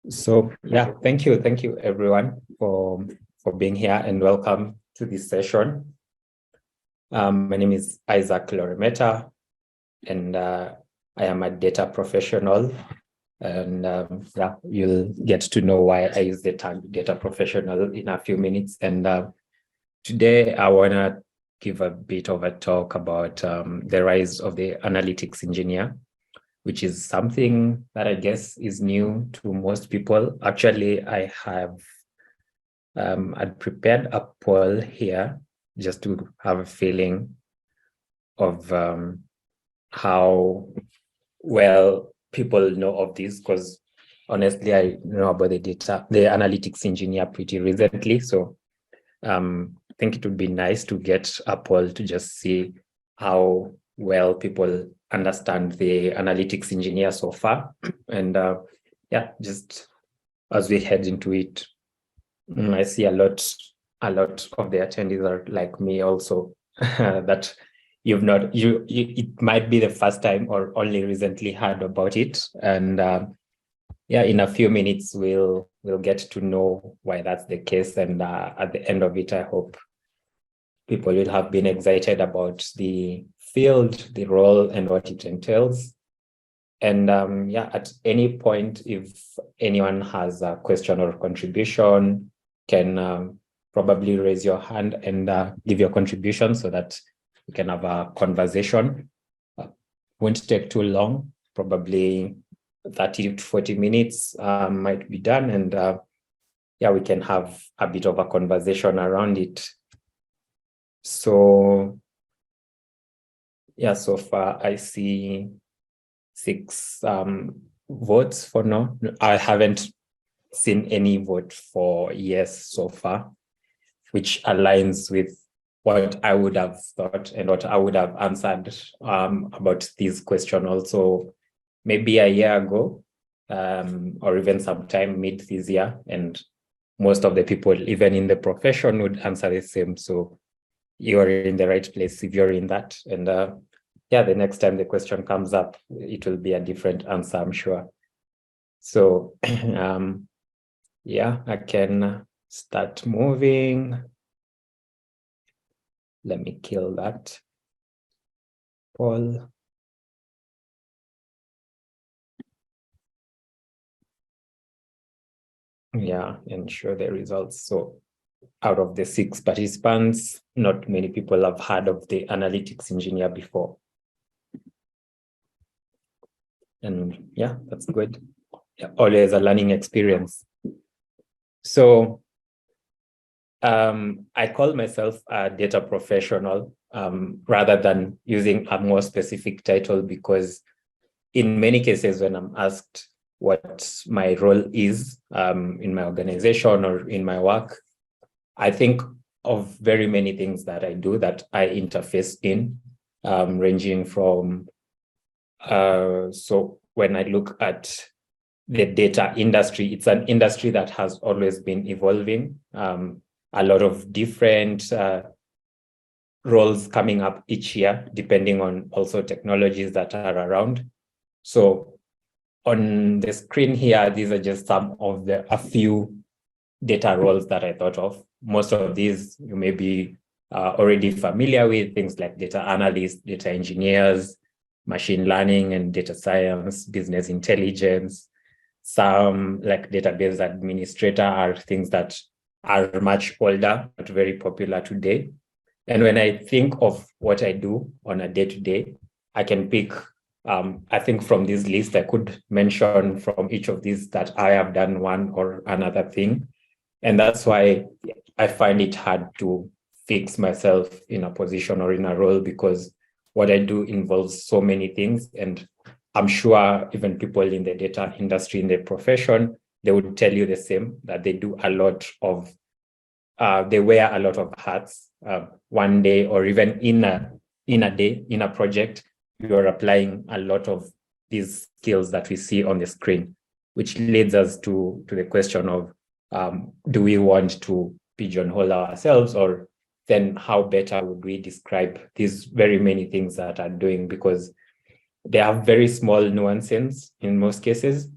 So yeah, thank you everyone for being here and welcome to this session. My name is Isaac Looremeta, and I am a data professional. And yeah, you'll get to know why I use the term data professional in a few minutes. And today I want to give a bit of a talk about the rise of the analytics engineer, which is something that I guess is new to most people. Actually, I have I'd prepared a poll here just to have a feeling of how well people know of this, because honestly, I know about the analytics engineer pretty recently. So I think it would be nice to get a poll to just see how well people understand the analytics engineer so far. And yeah, just as we head into it, I see a lot of the attendees are like me also, that you've not, it might be the first time or only recently heard about it. And yeah, in a few minutes, we'll get to know why that's the case. And at the end of it, I hope people will have been excited about the field, the role, and what it entails. And yeah, at any point, if anyone has a question or contribution, can probably raise your hand and give your contribution so that we can have a conversation. Won't take too long, probably 30 to 40 minutes might be done. And yeah, we can have a bit of a conversation around it. So yeah, so far I see 6 votes for no. I haven't seen any vote for yes so far, which aligns with what I would have thought and what I would have answered about this question also maybe a year ago, or even sometime mid this year. And most of the people, even in the profession, would answer the same. So you're in the right place if you're in that. And yeah, the next time the question comes up, it will be a different answer, I'm sure. So yeah, I can start moving. Let me kill that poll. Yeah, and show the results. So out of the 6 participants, not many people have heard of the analytics engineer before. And yeah, that's good. Yeah, always a learning experience. So I call myself a data professional rather than using a more specific title, because in many cases when I'm asked what my role is in my organization or in my work, I think of very many things that I do that I interface in, ranging from, so when I look at the data industry, it's an industry that has always been evolving. A lot of different roles coming up each year, depending on also technologies that are around. So on the screen here, these are just some of a few data roles that I thought of. Most of these you may be already familiar with, things like data analysts, data engineers, machine learning and data science, business intelligence. Some like database administrator are things that are much older, but very popular today. And when I think of what I do on a day-to-day, I can pick, I think from this list, I could mention from each of these that I have done one or another thing. And that's why I find it hard to fix myself in a position or in a role, because what I do involves so many things. And I'm sure even people in the data industry, in the profession, they would tell you the same, that they do a lot of, they wear a lot of hats. One day or even in a day, in a project, you're applying a lot of these skills that we see on the screen, which leads us to the question of, do we want to pigeonhole ourselves, or then how better would we describe these very many things that are doing, because they have very small nuances in most cases.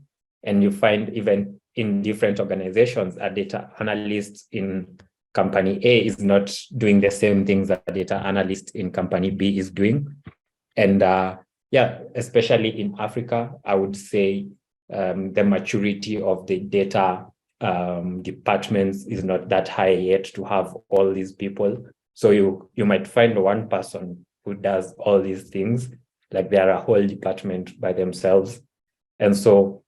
And you find even in different organizations, a data analyst in company A is not doing the same things that a data analyst in company B is doing. And especially in Africa, I would say the maturity of the data departments is not that high yet to have all these people. So you might find one person who does all these things, like they are a whole department by themselves. And so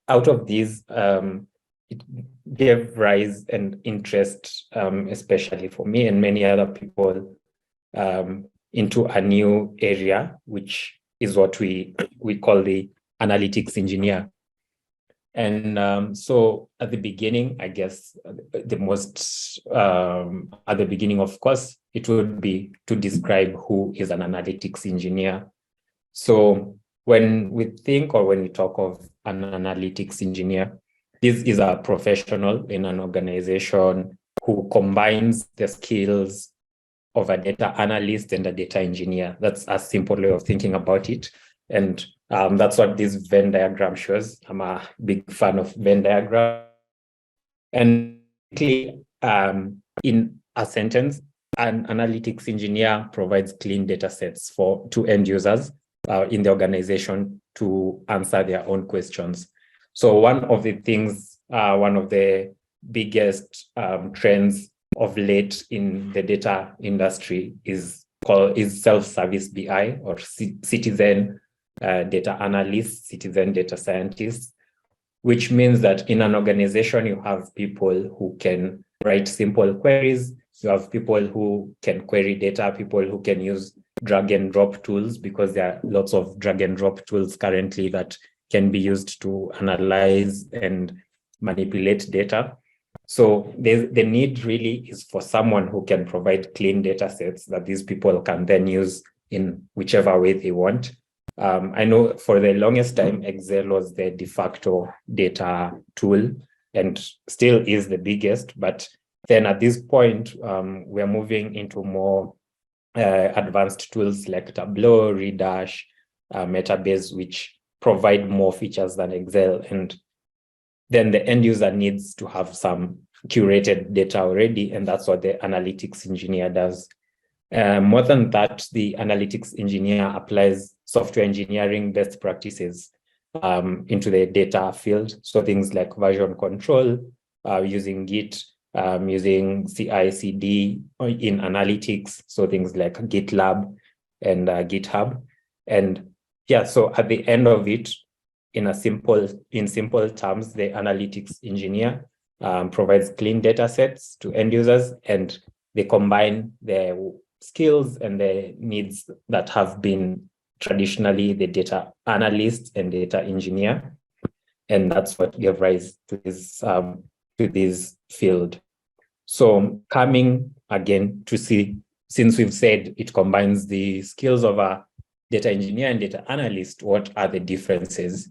out of these, it gave rise and interest, especially for me and many other people, into a new area, which is what we call the analytics engineer. And so at the beginning, I guess the most, at the beginning, of course, it would be to describe who is an analytics engineer. So when we think or when we talk of an analytics engineer, this is a professional in an organization who combines the skills of a data analyst and a data engineer. That's a simple way of thinking about it. And that's what this Venn diagram shows. I'm a big fan of Venn diagram. And in a sentence, an analytics engineer provides clean data sets to end users in the organization to answer their own questions. So one of the things, one of the biggest trends of late in the data industry is self-service BI, or citizen data analysts, citizen data scientists, which means that in an organization, you have people who can write simple queries. You have people who can query data, people who can use drag and drop tools, because there are lots of drag and drop tools currently that can be used to analyze and manipulate data. So the need really is for someone who can provide clean data sets that these people can then use in whichever way they want. I know for the longest time, Excel was the de facto data tool and still is the biggest. But then at this point, we're moving into more advanced tools like Tableau, Redash, Metabase, which provide more features than Excel. And then the end user needs to have some curated data already, and that's what the analytics engineer does. More than that, the analytics engineer applies software engineering best practices into the data field. So things like version control, using Git, using CI/CD in analytics. So things like GitLab and GitHub. And so at the end of it, in simple terms, the analytics engineer provides clean data sets to end users, and they combine the skills and the needs that have been traditionally the data analyst and data engineer. And that's what gave rise to this field. So coming again to see, since we've said it combines the skills of a data engineer and data analyst, what are the differences?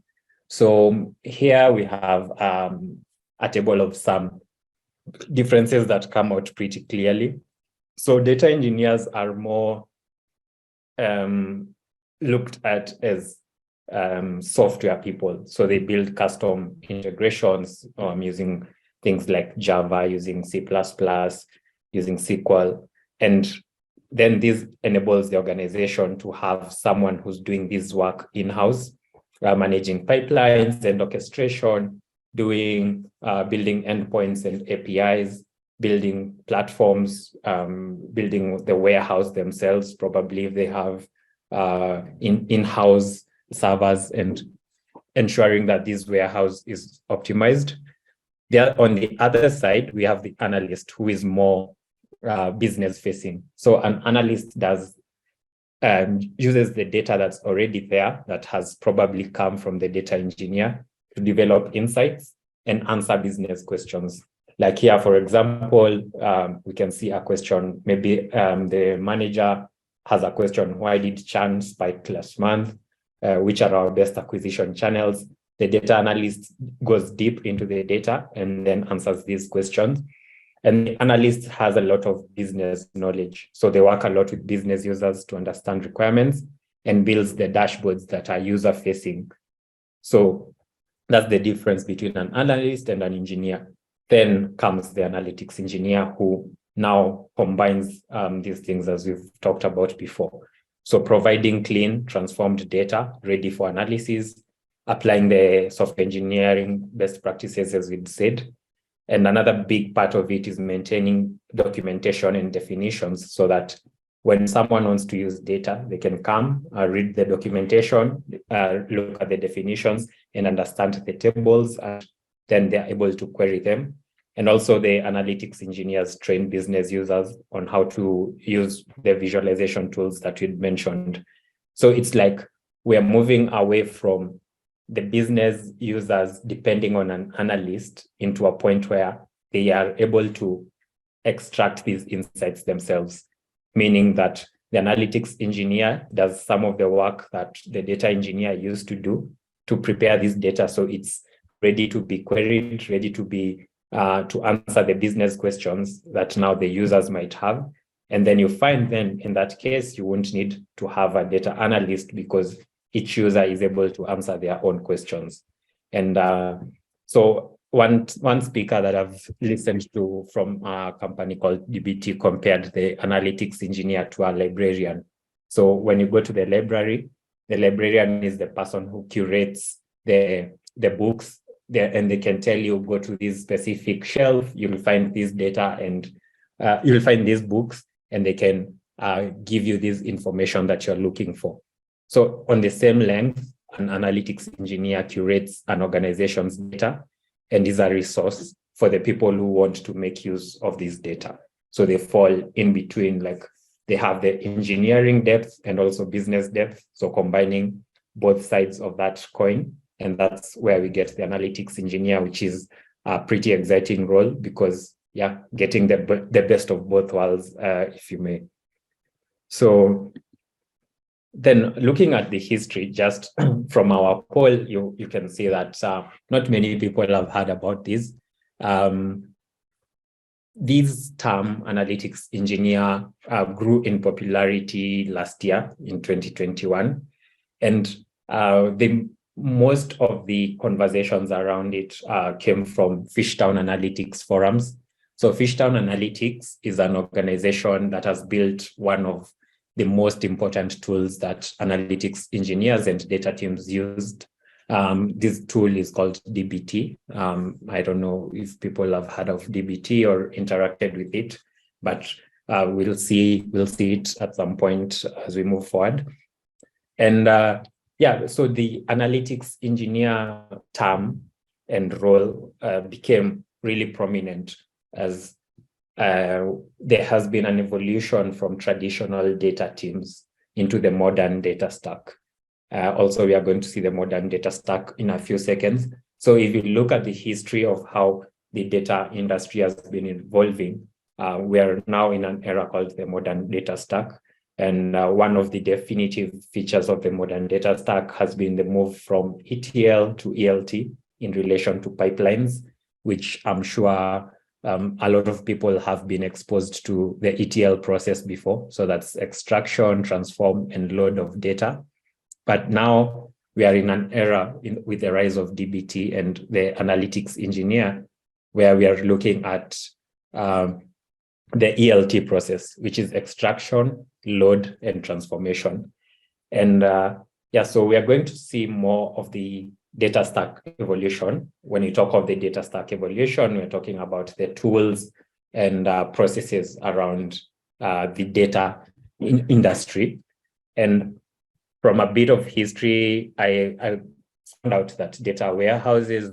So here we have a table of some differences that come out pretty clearly. So data engineers are more looked at as software people. So they build custom integrations using things like Java, using C++, using SQL. And then this enables the organization to have someone who's doing this work in-house, managing pipelines and orchestration, building endpoints and APIs, building platforms, building the warehouse themselves, probably if they have in-house servers, and ensuring that this warehouse is optimized. On the other side, we have the analyst, who is more business facing. So an analyst uses the data that's already there, that has probably come from the data engineer, to develop insights and answer business questions. Like here, for example, we can see a question, maybe the manager has a question: why did churn spike last month? Which are our best acquisition channels? The data analyst goes deep into the data and then answers these questions. And the analyst has a lot of business knowledge. So they work a lot with business users to understand requirements and builds the dashboards that are user-facing. So That's the difference between an analyst and an engineer. Then comes the analytics engineer, who now combines these things as we've talked about before. So providing clean, transformed data ready for analysis, applying the software engineering best practices, as we'd said. And another big part of it is maintaining documentation and definitions, so that when someone wants to use data, they can come, read the documentation, look at the definitions, and understand the tables, and then they're able to query them. And also the analytics engineers train business users on how to use the visualization tools that we'd mentioned. So it's like we're moving away from the business users depending on an analyst into a point where they are able to extract these insights themselves, meaning that the analytics engineer does some of the work that the data engineer used to do to prepare this data, so it's ready to be queried, ready to be to answer the business questions that now the users might have. And then you find then in that case, you won't need to have a data analyst, because each user is able to answer their own questions. And so one speaker that I've listened to from a company called DBT compared the analytics engineer to a librarian. So when you go to the librarian is the person who curates the books there, and they can tell you, go to this specific shelf, you'll find this data, and you'll find these books, and they can give you this information that you're looking for. So on the same length, an analytics engineer curates an organization's data and is a resource for the people who want to make use of this data. So they fall in between, like they have the engineering depth and also business depth. So combining both sides of that coin. And that's where we get the analytics engineer, which is a pretty exciting role, because getting the best of both worlds, if you may. So then looking at the history, just from our poll, you can see that not many people have heard about this. This term, analytics engineer, grew in popularity last year in 2021. And most of the conversations around it came from Fishtown Analytics forums. So Fishtown Analytics is an organization that has built one of the most important tools that analytics engineers and data teams used. This tool is called DBT. I don't know if people have heard of DBT or interacted with it, but we'll see it at some point as we move forward. And so the analytics engineer term and role became really prominent as there has been an evolution from traditional data teams into the modern data stack. Also, we are going to see the modern data stack in a few seconds. So if you look at the history of how the data industry has been evolving, we are now in an era called the modern data stack. And one of the definitive features of the modern data stack has been the move from ETL to ELT in relation to pipelines, which I'm sure a lot of people have been exposed to the ETL process before. So that's extraction, transform, and load of data. But now we are in an era with the rise of DBT and the analytics engineer, where we are looking at the ELT process, which is extraction, load, and transformation. And so we are going to see more of the data stack evolution. When you talk of the data stack evolution, we're talking about the tools and processes around the data industry. And from a bit of history, I found out that data warehouses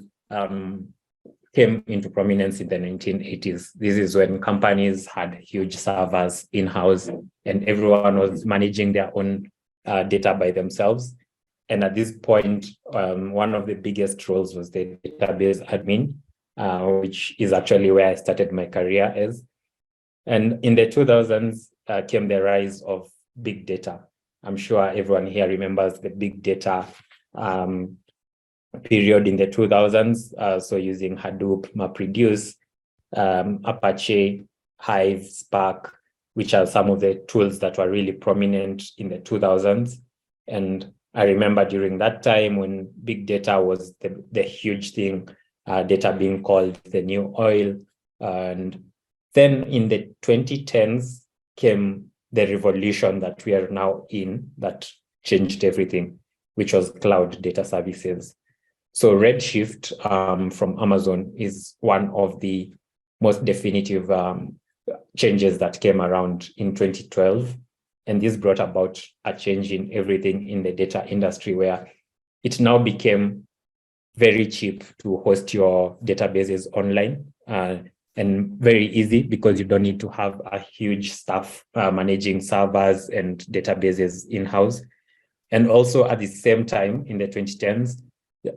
came into prominence in the 1980s. This is when companies had huge servers in-house and everyone was managing their own data by themselves. And at this point, one of the biggest roles was the database admin, which is actually where I started my career as. And in the 2000s came the rise of big data. I'm sure everyone here remembers the big data period in the 2000s. So using Hadoop, MapReduce, Apache, Hive, Spark, which are some of the tools that were really prominent in the 2000s. And I remember during that time when big data was the huge thing, data being called the new oil. And then in the 2010s came the revolution that we are now in that changed everything, which was cloud data services. So Redshift from Amazon is one of the most definitive changes that came around in 2012. And this brought about a change in everything in the data industry, where it now became very cheap to host your databases online and very easy because you don't need to have a huge staff managing servers and databases in-house. And also at the same time, in the 2010s,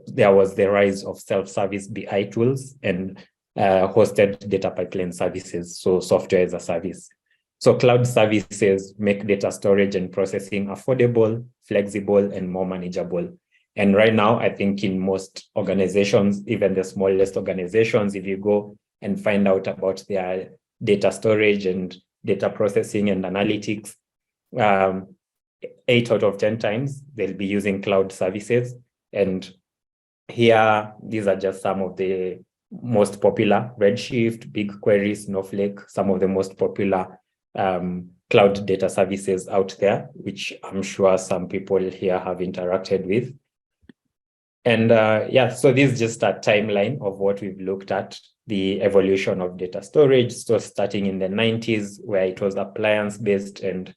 there was the rise of self-service BI tools and hosted data pipeline services, so software as a service. So cloud services make data storage and processing affordable, flexible, and more manageable. And right now, I think in most organizations, even the smallest organizations, if you go and find out about their data storage and data processing and analytics, 8 out of 10 times, they'll be using cloud services. And here, these are just some of the most popular: Redshift, BigQuery, Snowflake, some of the most popular cloud data services out there, which I'm sure some people here have interacted with. And so this is just a timeline of what we've looked at, the evolution of data storage. So starting in the 90s, where it was appliance-based and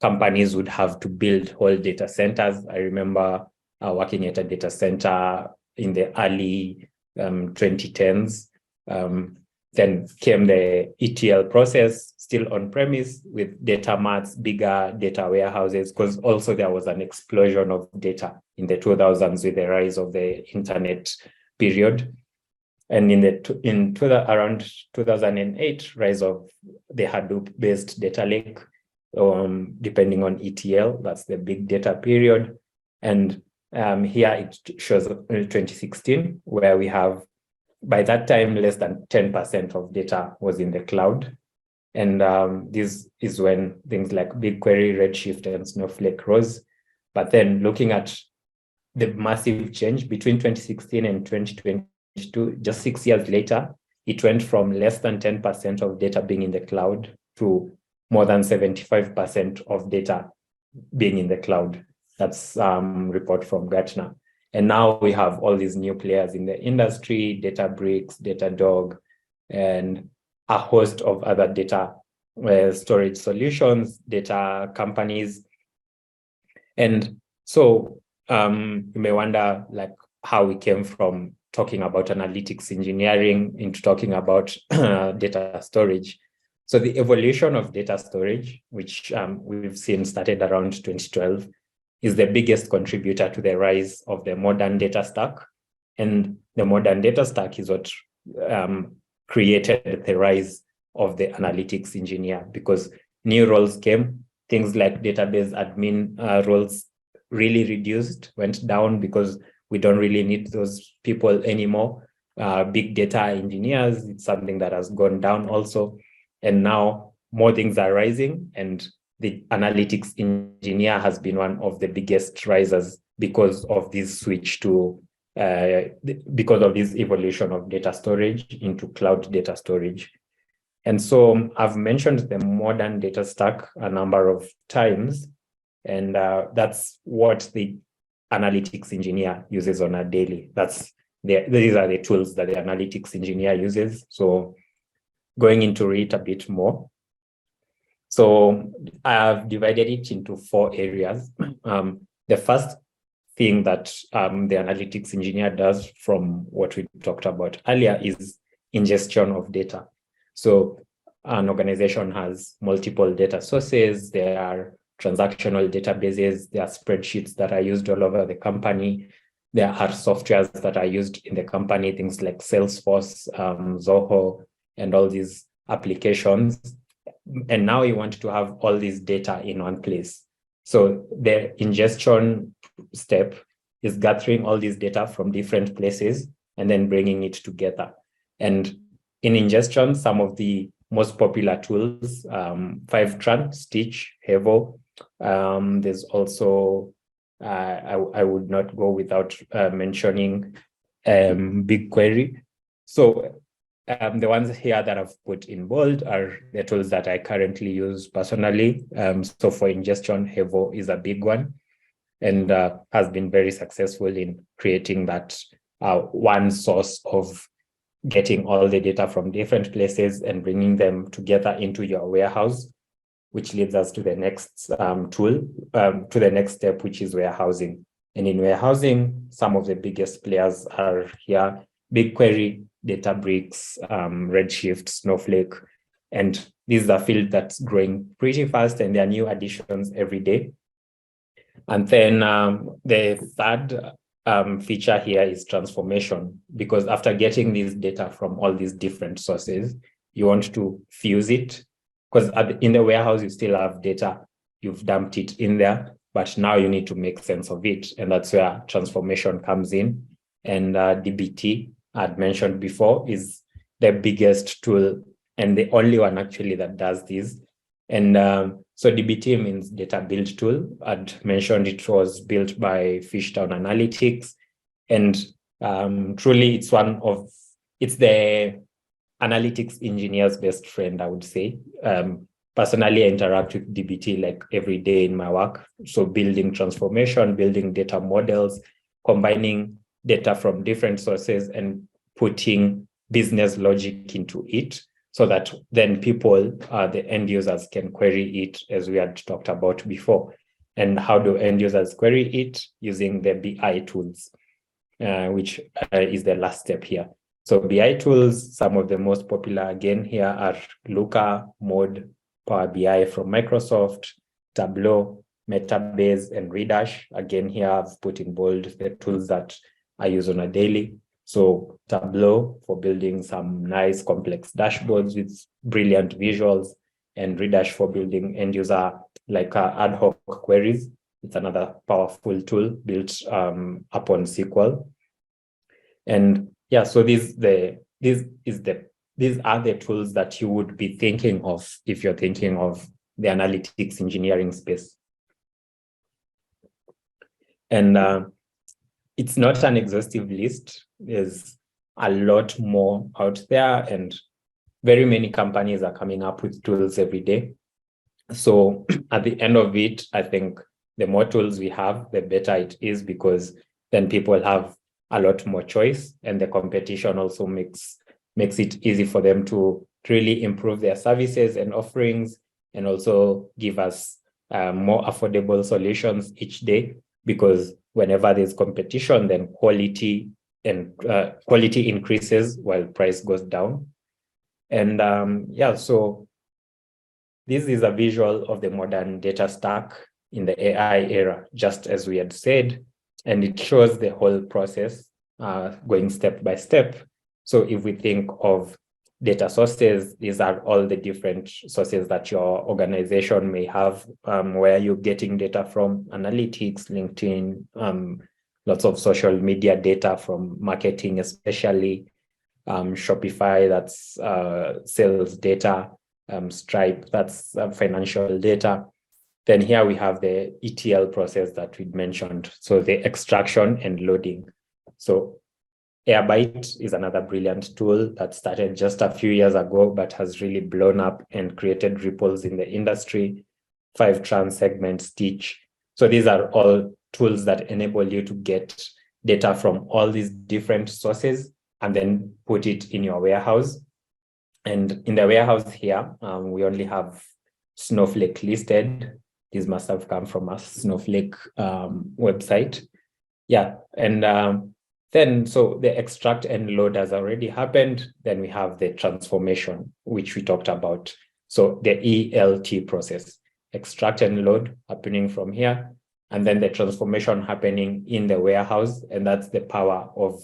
companies would have to build whole data centers. I remember working at a data center in the early 2010s. Then came the ETL process, still on premise with data marts, bigger data warehouses, because also there was an explosion of data in the 2000s with the rise of the internet period. And around 2008, rise of the Hadoop-based data lake, depending on ETL, that's the big data period. And here it shows 2016, where we have, by that time, less than 10% of data was in the cloud. And this is when things like BigQuery, Redshift, and Snowflake rose. But then looking at the massive change between 2016 and 2022, just 6 years later, it went from less than 10% of data being in the cloud to more than 75% of data being in the cloud. That's report from Gartner. And now we have all these new players in the industry: Databricks, Datadog, and a host of other data storage solutions, data companies. And so you may wonder, like, how we came from talking about analytics engineering into talking about data storage. So the evolution of data storage, which we've seen started around 2012, is the biggest contributor to the rise of the modern data stack. And the modern data stack is what created the rise of the analytics engineer, because new roles came. Things like database admin roles really reduced, went down, because we don't really need those people anymore. Big data engineers, it's something that has gone down also. And now more things are rising, and the analytics engineer has been one of the biggest risers because of this switch to, because of this evolution of data storage into cloud data storage. And so I've mentioned the modern data stack a number of times, and that's what the analytics engineer uses on a daily. These are the tools that the analytics engineer uses. So going into it a bit more. So I've divided it into 4 areas. The first thing that the analytics engineer does, from what we talked about earlier, is ingestion of data. So an organization has multiple data sources. There are transactional databases. There are spreadsheets that are used all over the company. There are softwares that are used in the company, things like Salesforce, Zoho, and all these applications. And now you want to have all this data in one place. So the ingestion step is gathering all this data from different places and then bringing it together. And in ingestion, some of the most popular tools, Fivetran, Stitch, Hevo. There's also I would not go without mentioning BigQuery. So the ones here that I've put in bold are the tools that I currently use personally. So for ingestion, Hevo is a big one, and has been very successful in creating that one source of getting all the data from different places and bringing them together into your warehouse, which leads us to the next to the next step, which is warehousing. And in warehousing, some of the biggest players are here: BigQuery, Databricks, Redshift, Snowflake. And this is a field that's growing pretty fast, and there are new additions every day. And then the third feature here is transformation, because after getting this data from all these different sources, you want to fuse it, because in the warehouse, you still have data, you've dumped it in there, but now you need to make sense of it. And that's where transformation comes in. And DBT, I'd mentioned before, is the biggest tool and the only one actually that does this. And so DBT means data build tool. I'd mentioned it was built by Fishtown Analytics. And truly, it's the analytics engineer's best friend, I would say. Personally, I interact with DBT like every day in my work. So building transformation, building data models, combining data from different sources and putting business logic into it, so that then people, the end users, can query it, as we had talked about before. And how do end users query it? Using the BI tools, which is the last step here. So BI tools, some of the most popular again here are Looker, Mode, Power BI from Microsoft, Tableau, Metabase, and Redash. Again, here I've put in bold the tools that I use on a daily. So Tableau for building some nice complex dashboards with brilliant visuals, and Redash for building end user like ad hoc queries. It's another powerful tool built upon SQL. And yeah, so these are the tools that you would be thinking of if you're thinking of the analytics engineering space. And it's not an exhaustive list. There's a lot more out there, and very many companies are coming up with tools every day. So at the end of it, I think the more tools we have, the better it is, because then people have a lot more choice, and the competition also makes it easy for them to really improve their services and offerings, and also give us more affordable solutions each day, because whenever there's competition, then quality increases while price goes down. And yeah, so this is a visual of the modern data stack in the AI era, just as we had said, and it shows the whole process going step by step. So if we think of data sources, these are all the different sources that your organization may have, where you're getting data from: analytics, LinkedIn, lots of social media data from marketing, especially Shopify, that's sales data, Stripe, that's financial data. Then here we have the ETL process that we mentioned, so the extraction and loading. So Airbyte is another brilliant tool that started just a few years ago, but has really blown up and created ripples in the industry. Fivetran, Segment, Stitch. So these are all tools that enable you to get data from all these different sources and then put it in your warehouse. And in the warehouse here, we only have Snowflake listed. These must have come from a Snowflake website. Yeah, and then so the extract and load has already happened. Then we have the transformation, which we talked about. So the ELT process, extract and load happening from here, and then the transformation happening in the warehouse. And that's the power of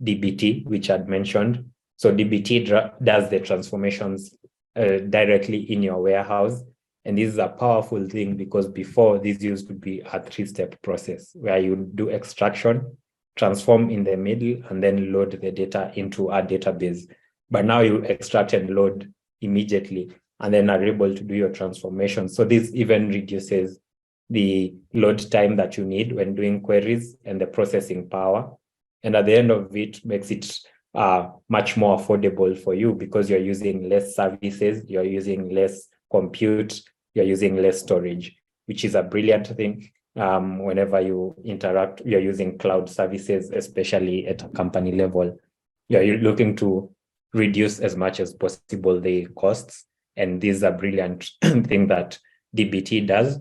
DBT, which I'd mentioned. So DBT does the transformations directly in your warehouse. And this is a powerful thing, because before, this used to be a 3-step process where you do extraction, transform in the middle, and then load the data into a database. But now you extract and load immediately, and then are able to do your transformation. So this even reduces the load time that you need when doing queries, and the processing power. And at the end of it, makes it much more affordable for you because you're using less services, you're using less compute, you're using less storage, which is a brilliant thing. Whenever you interact, you're using cloud services, especially at a company level, you're looking to reduce as much as possible the costs. And this is a brilliant thing that DBT does.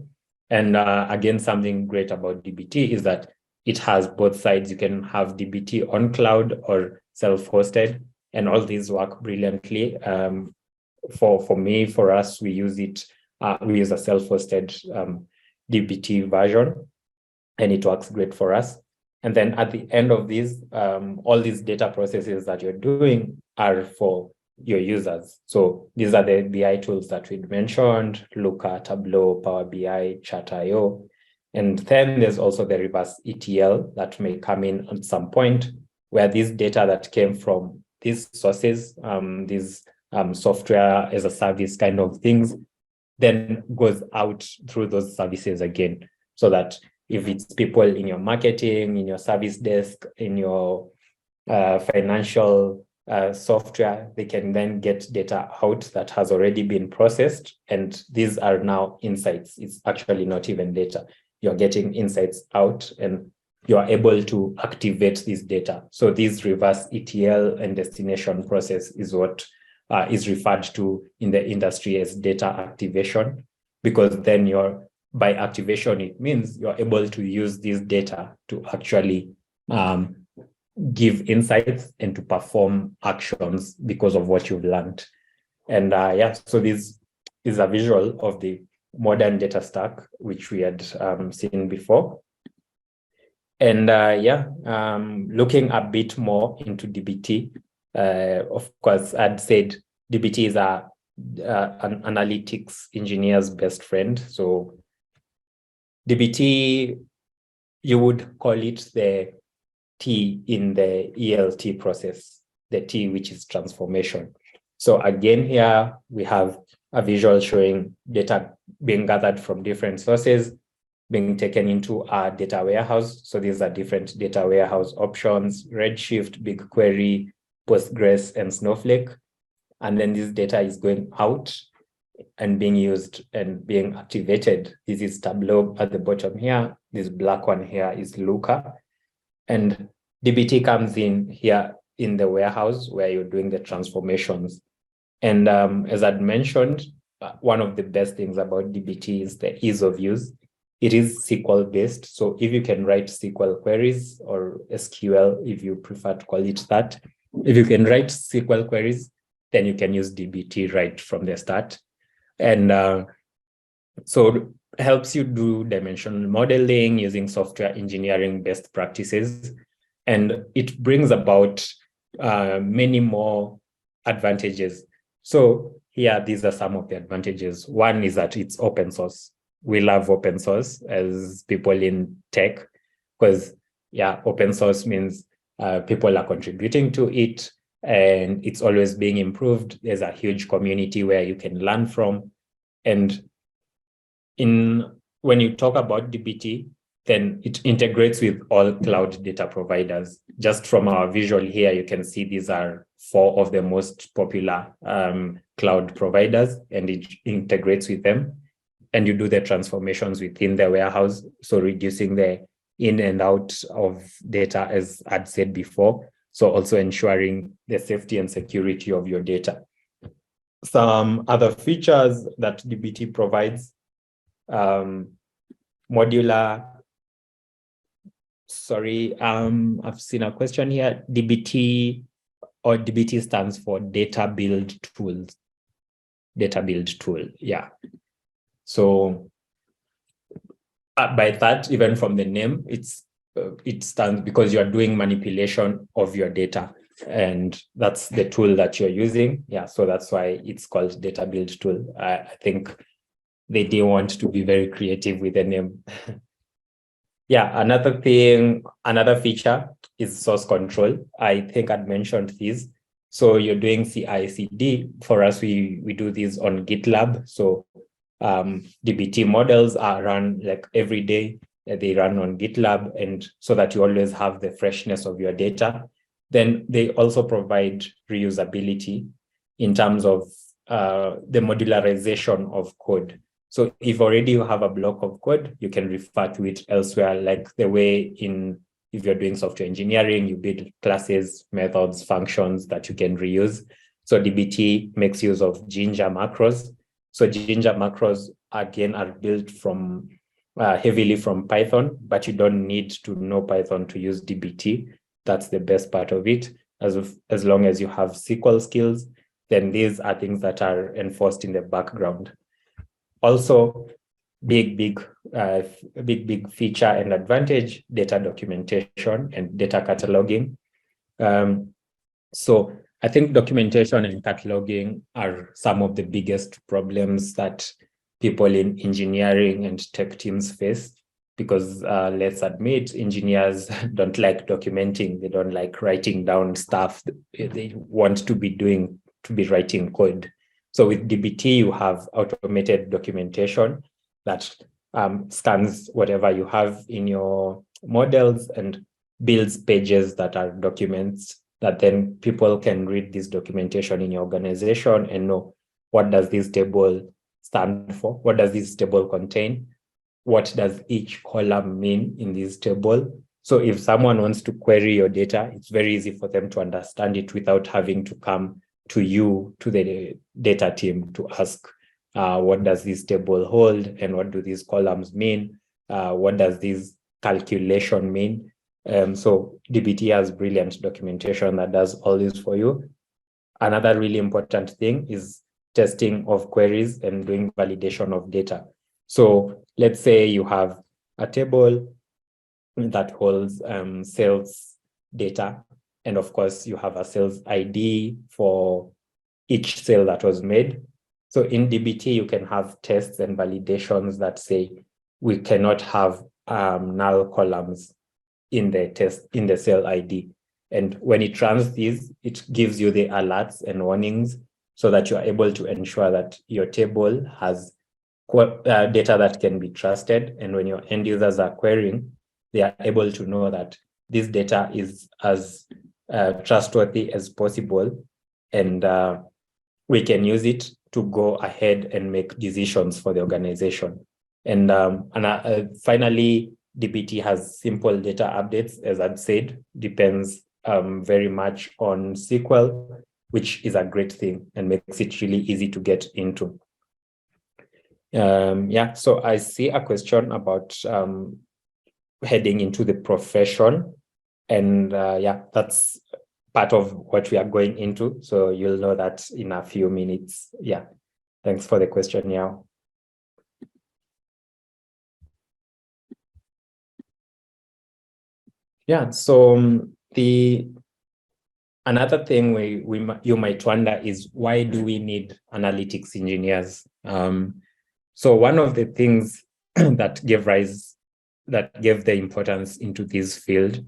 And again, something great about DBT is that it has both sides. You can have DBT on cloud or self-hosted, and all these work brilliantly. For us, we use it. We use a self-hosted DBT version, and it works great for us. And then at the end of this, all these data processes that you're doing are for your users. So these are the BI tools that we mentioned: Looker, Tableau, Power BI, Chat.io. And then there's also the reverse ETL that may come in at some point, where this data that came from these sources, these software as a service kind of things, then goes out through those services again. So that if it's people in your marketing, in your service desk, in your financial software, they can then get data out that has already been processed. And these are now insights. It's actually not even data. You're getting insights out, and you're able to activate this data. So this reverse ETL and destination process is what is referred to in the industry as data activation, because then by activation, it means you're able to use this data to actually give insights and to perform actions because of what you've learned. And so this is a visual of the modern data stack, which we had seen before. And looking a bit more into DBT, of course, I'd said DBT is an analytics engineer's best friend. So DBT, you would call it the T in the ELT process, the T, which is transformation. So again, here we have a visual showing data being gathered from different sources, being taken into a data warehouse. So these are different data warehouse options: Redshift, BigQuery, Postgres, and Snowflake. And then this data is going out and being used and being activated. This is Tableau at the bottom here. This black one here is Looker. And DBT comes in here in the warehouse where you're doing the transformations. And as I'd mentioned, one of the best things about DBT is the ease of use. It is SQL based. So if you can write SQL queries, or SQL, if you prefer to call it that, if you can write SQL queries, then you can use DBT right from the start. And so it helps you do dimensional modeling using software engineering best practices. And it brings about many more advantages. So here, these are some of the advantages. One is that it's open source. We love open source as people in tech, because open source means people are contributing to it, and it's always being improved. There's a huge community where you can learn from. And when you talk about DBT, then it integrates with all cloud data providers. Just from our visual here, you can see these are 4 of the most popular cloud providers, and it integrates with them. And you do the transformations within the warehouse, so reducing the in and out of data, as I'd said before. So also ensuring the safety and security of your data. Some other features that DBT provides: modular. I've seen a question here. DBT stands for data build tools. Data build tool, yeah. So by that, even from the name, it stands because you are doing manipulation of your data, and that's the tool that you're using. Yeah, so that's why it's called data build tool. I think they didn't want to be very creative with the name. Another feature is source control. I think I'd mentioned this. So you're doing CI/CD. For us, we do this on GitLab. So DBT models are run like every day. They run on GitLab, and so that you always have the freshness of your data. Then they also provide reusability in terms of the modularization of code. So if already you have a block of code, you can refer to it elsewhere, like the way if you're doing software engineering, you build classes, methods, functions that you can reuse. So DBT makes use of Ginger macros. So Ginger macros, again, are built from heavily from Python, but you don't need to know Python to use DBT. That's the best part of it. As long as you have SQL skills, then these are things that are enforced in the background. Also, big feature and advantage, data documentation and data cataloging. So I think documentation and cataloging are some of the biggest problems that people in engineering and tech teams face, because let's admit, engineers don't like documenting. They don't like writing down stuff. They want to be writing code. So with DBT, you have automated documentation that scans whatever you have in your models and builds pages that are documents that then people can read this documentation in your organization and know, what does this table stand for? What does this table contain? What does each column mean in this table? So if someone wants to query your data, it's very easy for them to understand it without having to come to you, to the data team, to ask, what does this table hold? And what do these columns mean? What does this calculation mean? So DBT has brilliant documentation that does all this for you. Another really important thing is testing of queries and doing validation of data. So let's say you have a table that holds sales data. And of course, you have a sales ID for each sale that was made. So in DBT, you can have tests and validations that say we cannot have null columns in the sale ID. And when it runs these, it gives you the alerts and warnings so that you are able to ensure that your table has data that can be trusted. And when your end users are querying, they are able to know that this data is as trustworthy as possible, and we can use it to go ahead and make decisions for the organization. And finally, DBT has simple data updates, as I've said, depends very much on SQL, which is a great thing and makes it really easy to get into. So I see a question about heading into the profession. And that's part of what we are going into. So you'll know that in a few minutes. Yeah, thanks for the question, Yao. Yeah, so another thing you might wonder is, why do we need analytics engineers? So one of the things that gave the importance into this field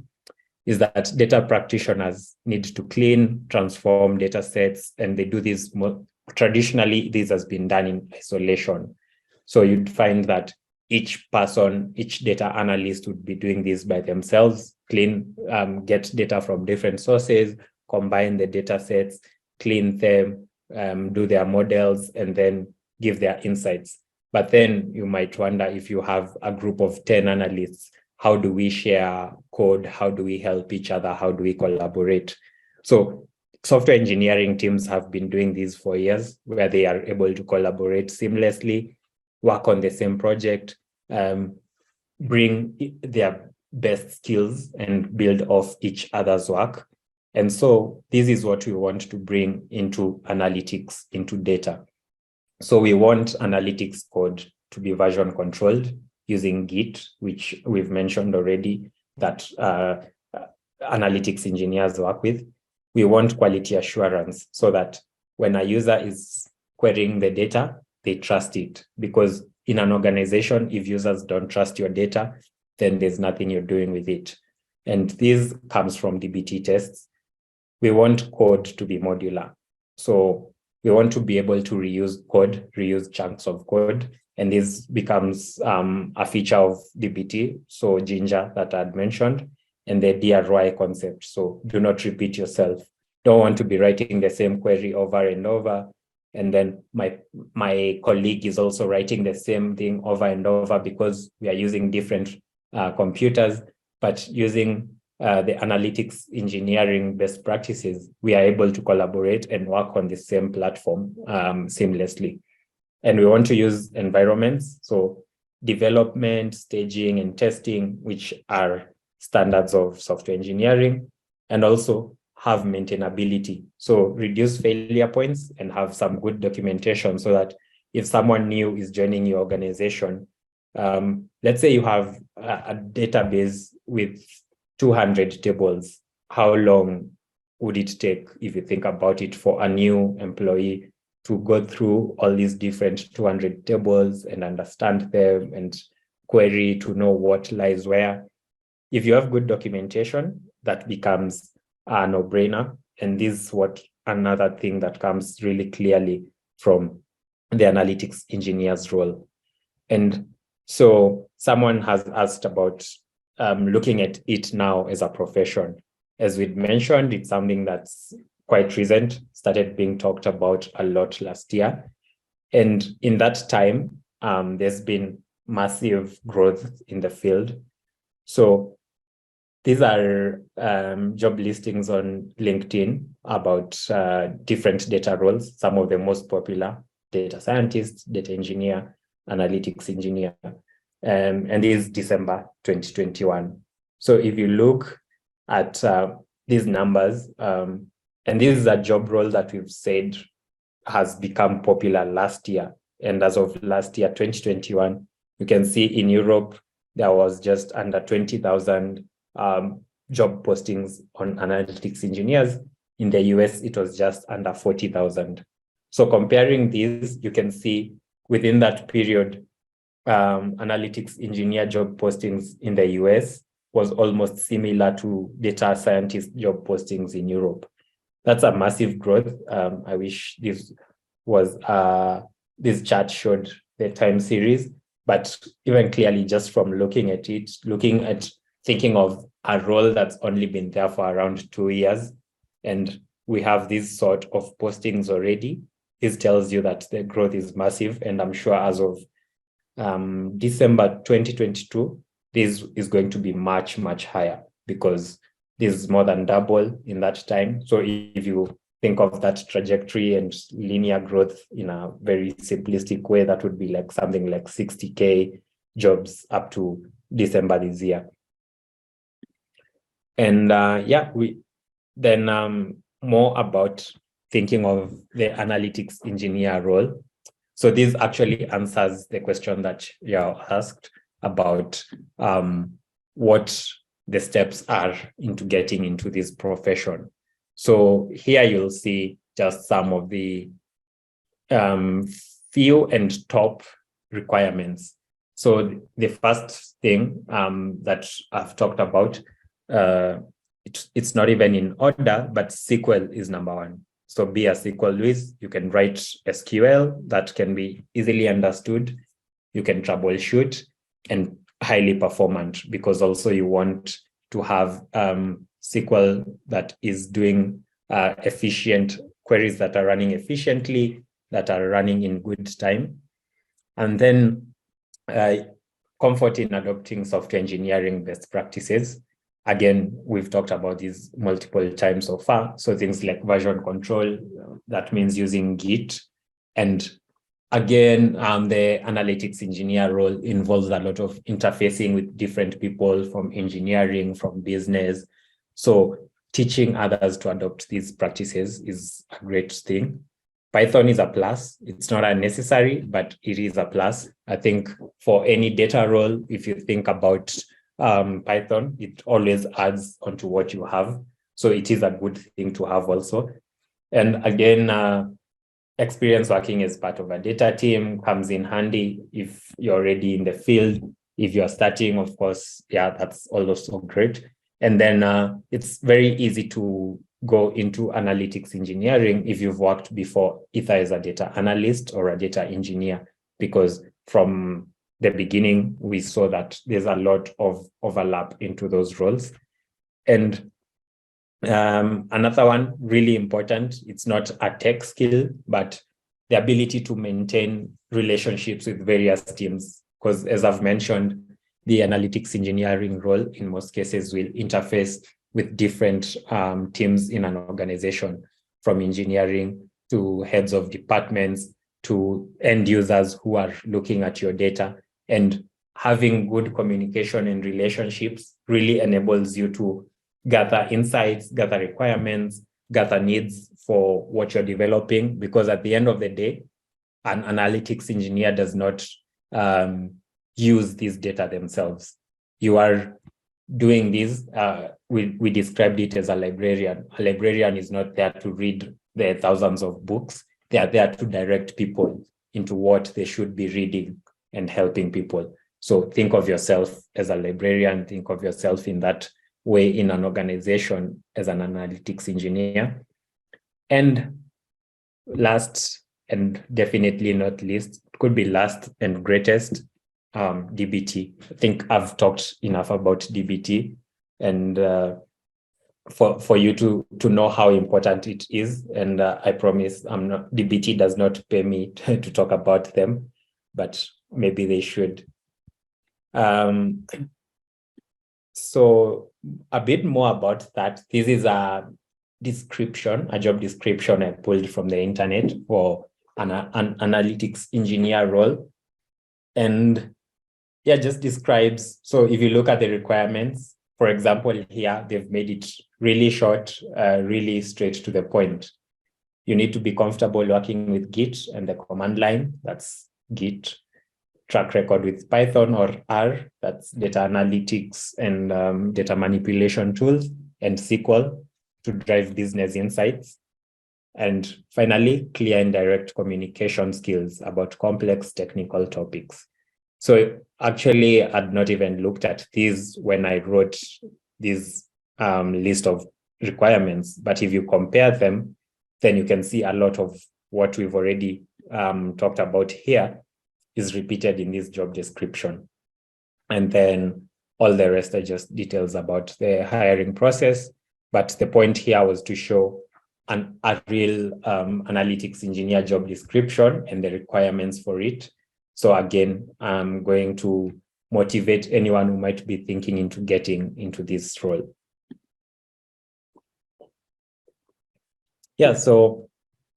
is that data practitioners need to clean, transform data sets, and they do this traditionally. This has been done in isolation. So you'd find that each data analyst would be doing this by themselves, clean, get data from different sources, combine the data sets, clean them, do their models, and then give their insights. But then you might wonder, if you have a group of 10 analysts, how do we share code? How do we help each other? How do we collaborate? So software engineering teams have been doing this for years, where they are able to collaborate seamlessly, work on the same project, bring their best skills and build off each other's work. And so this is what we want to bring into analytics, into data. So we want analytics code to be version controlled using Git, which we've mentioned already, that analytics engineers work with. We want quality assurance, so that when a user is querying the data, they trust it. Because in an organization, if users don't trust your data, then there's nothing you're doing with it. And this comes from DBT tests. We want code to be modular. So we want to be able to reuse chunks of code. And this becomes a feature of DBT, so Ginger that I had mentioned, and the DRY concept. So do not repeat yourself. Don't want to be writing the same query over and over. And then my colleague is also writing the same thing over and over because we are using different computers, but using the analytics engineering best practices, we are able to collaborate and work on the same platform seamlessly. And we want to use environments, so development, staging, and testing, which are standards of software engineering, and also have maintainability. So reduce failure points and have some good documentation so that if someone new is joining your organization, let's say you have a database with 200 tables, how long would it take, if you think about it, for a new employee to go through all these different 200 tables and understand them and query to know what lies where? If you have good documentation, that becomes a no-brainer. And this is what another thing that comes really clearly from the analytics engineer's role. And so someone has asked about looking at it now as a profession. As we'd mentioned, it's something that's quite recent, started being talked about a lot last year. And in that time, there's been massive growth in the field. So these are job listings on LinkedIn about different data roles, some of the most popular: data scientist, data engineer, analytics engineer. And this is December 2021. So if you look at these numbers, and this is a job role that we've said has become popular last year. And as of last year, 2021, you can see in Europe, there was just under 20,000 job postings on analytics engineers. In the US, it was just under 40,000. So comparing these, you can see within that period, analytics engineer job postings in the US was almost similar to data scientist job postings in Europe. That's a massive growth. I wish this chart showed the time series, but even clearly just from looking at it, thinking of a role that's only been there for around 2 years, and we have this sort of postings already, this tells you that the growth is massive. And I'm sure as of December 2022, this is going to be much, much higher because this is more than double in that time. So if you think of that trajectory and linear growth in a very simplistic way, that would be like something like 60K jobs up to December this year. And more about thinking of the analytics engineer role. So this actually answers the question that you asked about what the steps are into getting into this profession. So here you'll see just some of the few and top requirements. So the first thing that I've talked about, it's not even in order, but SQL is number one. So be a SQL whiz. You can write SQL that can be easily understood. You can troubleshoot and highly performant, because also you want to have SQL that is doing efficient queries that are running efficiently, that are running in good time. And then comfort in adopting software engineering best practices. Again, we've talked about these multiple times so far. So things like version control, that means using Git. And again, the analytics engineer role involves a lot of interfacing with different people from engineering, from business. So teaching others to adopt these practices is a great thing. Python is a plus. It's not a necessary, but it is a plus. I think for any data role, if you think about Python, it always adds onto what you have. So it is a good thing to have also. And again, experience working as part of a data team comes in handy if you're already in the field. If you're starting, of course, that's also great. And then it's very easy to go into analytics engineering if you've worked before, either as a data analyst or a data engineer, because from the beginning, we saw that there's a lot of overlap into those roles. And another one really important, it's not a tech skill, but the ability to maintain relationships with various teams. Because as I've mentioned, the analytics engineering role in most cases will interface with different teams in an organization, from engineering to heads of departments to end users who are looking at your data. And having good communication and relationships really enables you to gather insights, gather requirements, gather needs for what you're developing, because at the end of the day, an analytics engineer does not use this data themselves. You are doing this, we described it as a librarian. A librarian is not there to read the thousands of books. They are there to direct people into what they should be reading and helping people. So think of yourself as a librarian, think of yourself in that way in an organization as an analytics engineer. And last, and definitely not least, could be last and greatest, DBT. I think I've talked enough about DBT, and for you to know how important it is. And I promise DBT does not pay me to talk about them, but maybe they should. So a bit more about that. This is a description, a job description I pulled from the internet for an analytics engineer role. And yeah, just describes, so if you look at the requirements, for example, here, they've made it really short, really straight to the point. You need to be comfortable working with Git and the command line, that's Git. Track record with Python or R, that's data analytics and data manipulation tools, and SQL to drive business insights. And finally, clear and direct communication skills about complex technical topics. So actually, I'd not even looked at these when I wrote this list of requirements, but if you compare them, then you can see a lot of what we've already talked about here is repeated in this job description. And then all the rest are just details about the hiring process. But the point here was to show a real analytics engineer job description and the requirements for it. So again, I'm going to motivate anyone who might be thinking into getting into this role. Yeah, so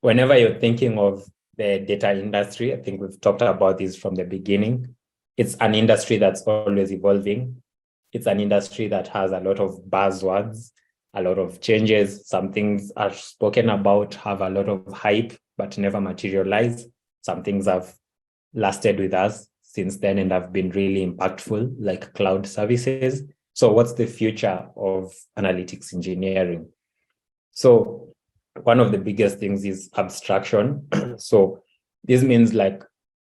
whenever you're thinking of the data industry, I think we've talked about this from the beginning. It's an industry that's always evolving. It's an industry that has a lot of buzzwords, a lot of changes. Some things are spoken about, have a lot of hype, but never materialize. Some things have lasted with us since then and have been really impactful, like cloud services. So what's the future of analytics engineering? So one of the biggest things is abstraction. So this means like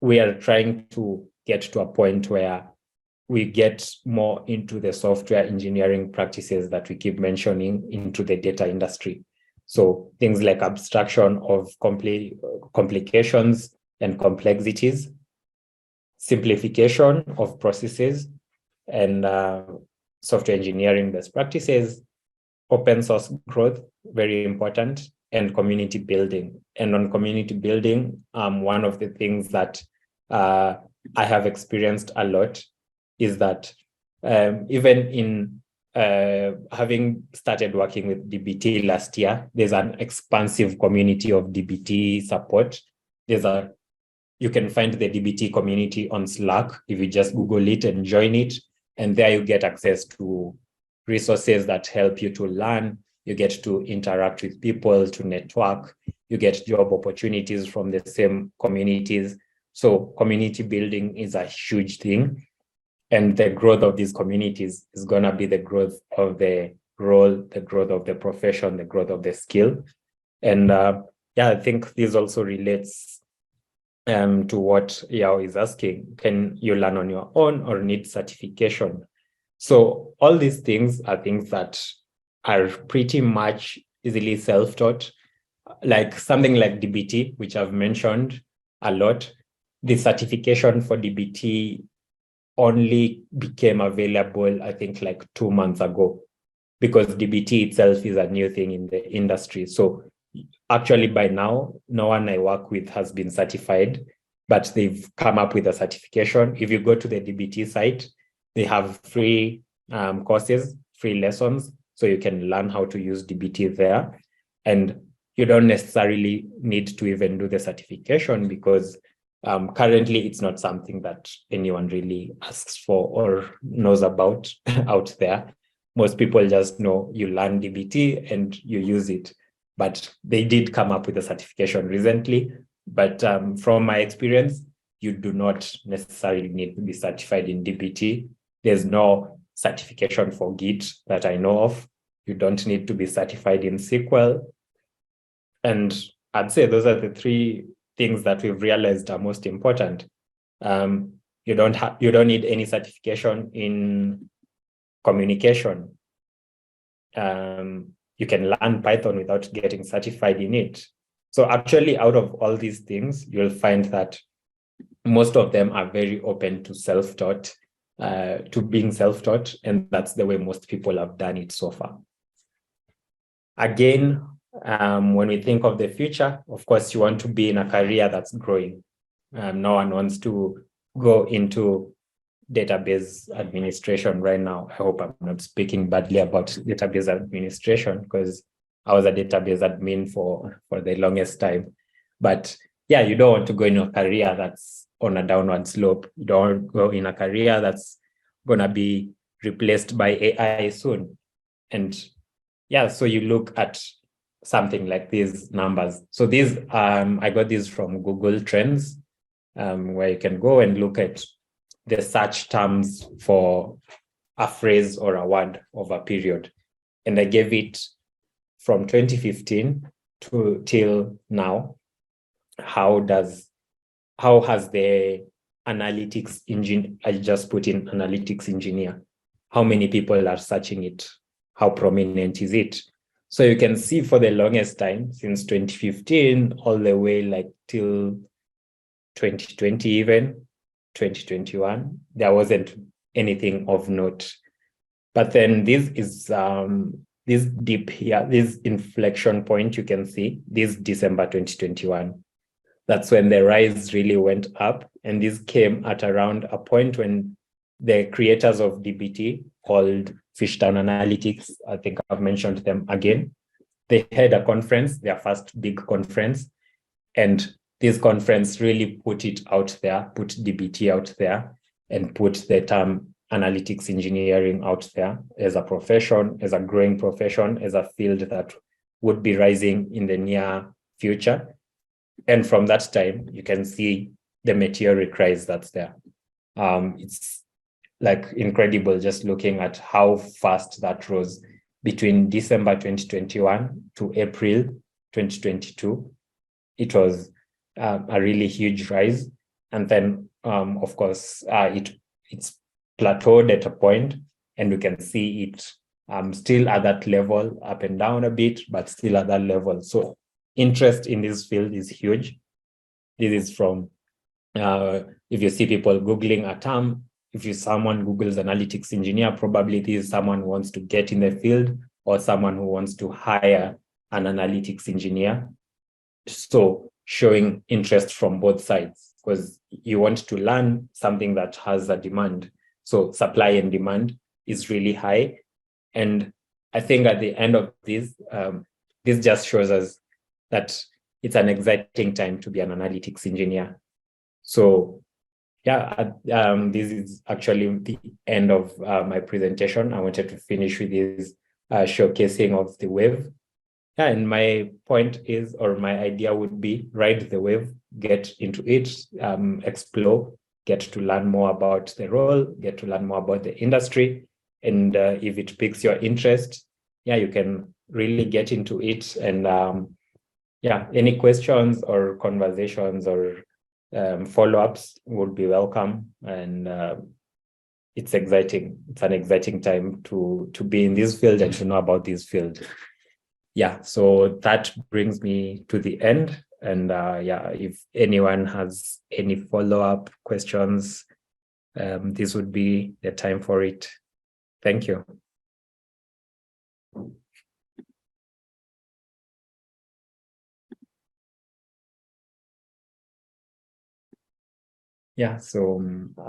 we are trying to get to a point where we get more into the software engineering practices that we keep mentioning into the data industry. So things like abstraction of complications and complexities, simplification of processes, and software engineering best practices, open source growth, very important, and community building. And on community building, one of the things that I have experienced a lot is that even in having started working with DBT last year, there's an expansive community of DBT support. You can find the DBT community on Slack if you just Google it and join it. And there you get access to resources that help you to learn. You get to interact with people, to network. You get job opportunities from the same communities. So community building is a huge thing. And the growth of these communities is going to be the growth of the role, the growth of the profession, the growth of the skill. And yeah, I think this also relates to what Yao is asking. Can you learn on your own or need certification? So all these things are things that are pretty much easily self-taught, like something like DBT, which I've mentioned a lot. the certification for DBT only became available, I think, like 2 months ago, because DBT itself is a new thing in the industry. So actually by now, no one I work with has been certified, but they've come up with a certification. If you go to the DBT site, they have free courses, free lessons, so you can learn how to use DBT there. And you don't necessarily need to even do the certification, because currently it's not something that anyone really asks for or knows about out there. Most people just know you learn DBT and you use it. But they did come up with a certification recently. But from my experience, you do not necessarily need to be certified in DBT. There's no certification for Git that I know of. You don't need to be certified in SQL. And I'd say those are the 3 things that we've realized are most important. You don't need any certification in communication. You can learn Python without getting certified in it. So actually, out of all these things, you'll find that most of them are very open to self-taught, to being self-taught, and that's the way most people have done it so far. Again, when we think of the future, of course, you want to be in a career that's growing. No one wants to go into database administration right now. I hope I'm not speaking badly about database administration, because I was a database admin for the longest time. But yeah, you don't want to go in a career that's on a downward slope. You don't want to go in a career that's going to be replaced by AI soon. And yeah, so you look at something like these numbers. So these, I got these from Google Trends, where you can go and look at the search terms for a phrase or a word of a period. And I gave it from 2015 to till now. How has the analytics engine, I just put in analytics engineer, how many people are searching it? How prominent is it? So you can see for the longest time, since 2015, all the way like till 2020, even 2021, there wasn't anything of note. But then this is this dip here, this inflection point you can see, this December 2021. That's when the rise really went up. And this came at around a point when the creators of DBT, called Fishtown Analytics, I think I've mentioned them again, they had a conference, their first big conference. And this conference really put it out there, put DBT out there, and put the term analytics engineering out there as a profession, as a growing profession, as a field that would be rising in the near future. And from that time, you can see the meteoric rise that's there. It's like incredible just looking at how fast that rose between December 2021 to April 2022. It was a really huge rise. And then, of course, it's plateaued at a point, and we can see it still at that level, up and down a bit, but still at that level. So interest in this field is huge. This is from, if you see people Googling a term, if someone Googles analytics engineer, probably this is someone who wants to get in the field or someone who wants to hire an analytics engineer. So showing interest from both sides, because you want to learn something that has a demand. So supply and demand is really high. And I think at the end of this, this just shows us that it's an exciting time to be an analytics engineer. So yeah, this is actually the end of my presentation. I wanted to finish with this showcasing of the wave. Yeah, and my point is, or my idea would be, ride the wave, get into it, explore, get to learn more about the role, get to learn more about the industry. And if it piques your interest, yeah, you can really get into it. And yeah, any questions or conversations or follow-ups would be welcome. And it's exciting. It's an exciting time to be in this field and to know about this field. Yeah, so that brings me to the end. And yeah, if anyone has any follow-up questions, this would be the time for it. Thank you. Yeah, so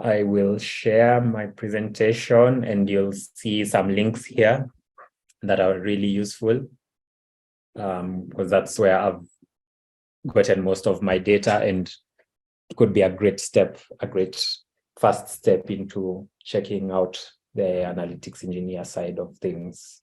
I will share my presentation and you'll see some links here that are really useful, because that's where I've gotten most of my data, and it could be a great first step into checking out the analytics engineer side of things.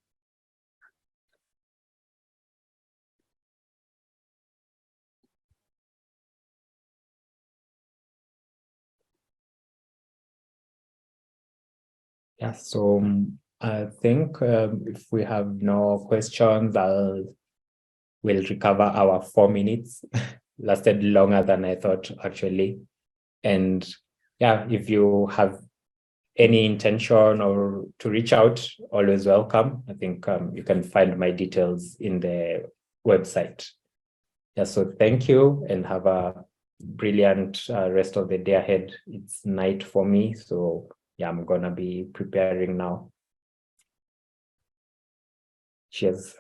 Yeah, so I think if we have no questions, we'll recover our 4 minutes. Lasted longer than I thought, actually. And yeah, if you have any intention or to reach out, always welcome. I think you can find my details in the website. Yeah, so thank you and have a brilliant rest of the day ahead. It's night for me, so yeah, I'm gonna be preparing now. Cheers.